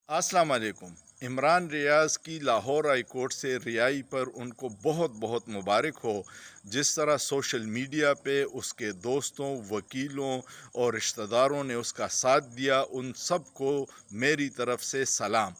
अस्सलाम वालेकुम। इमरान रियाज़ की लाहौर हाई कोर्ट से रिहाई पर उनको बहुत बहुत मुबारक हो। जिस तरह सोशल मीडिया पे उसके दोस्तों, वकीलों और रिश्तेदारों ने उसका साथ दिया, उन सब को मेरी तरफ से सलाम।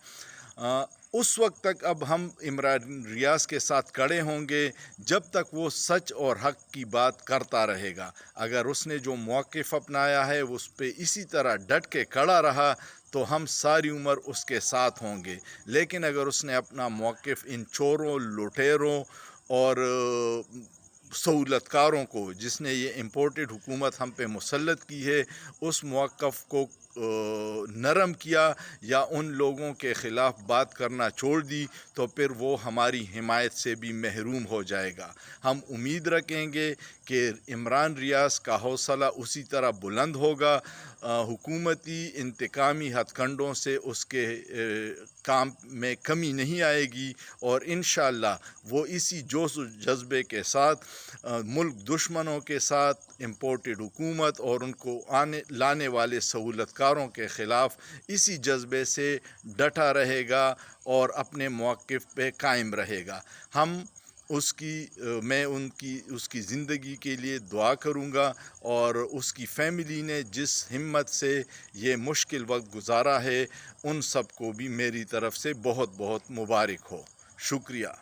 उस वक्त तक अब हम इमरान रियाज़ के साथ खड़े होंगे जब तक वो सच और हक़ की बात करता रहेगा। अगर उसने जो मौक़िफ़ अपनाया है उस पे इसी तरह डट के खड़ा रहा तो हम सारी उम्र उसके साथ होंगे। लेकिन अगर उसने अपना मौक़िफ़ इन चोरों, लुटेरों और सहूलतकारों को, जिसने ये इम्पोर्टेड हुकूमत हम पे मुसल्लत की है, उस मौक़िफ़ को नरम किया या उन लोगों के ख़िलाफ़ बात करना छोड़ दी तो फिर वो हमारी हिमायत से भी महरूम हो जाएगा। हम उम्मीद रखेंगे कि इमरान रियाज़ का हौसला उसी तरह बुलंद होगा। हुकूमती इंतकामी हथकंडों से उसके काम में कमी नहीं आएगी और इंशाअल्लाह वो इसी जोश व जज्बे के साथ मुल्क दुश्मनों के साथ, इम्पोर्टेड हुकूमत और उनको आने लाने वाले सहूलतकारों के ख़िलाफ़ इसी जज्बे से डटा रहेगा और अपने मौक़िफ़ पे कायम रहेगा। हम मैं उसकी ज़िंदगी के लिए दुआ करूँगा और उसकी फ़ैमिली ने जिस हिम्मत से ये मुश्किल वक्त गुज़ारा है उन सब को भी मेरी तरफ़ से बहुत बहुत मुबारक हो। शुक्रिया।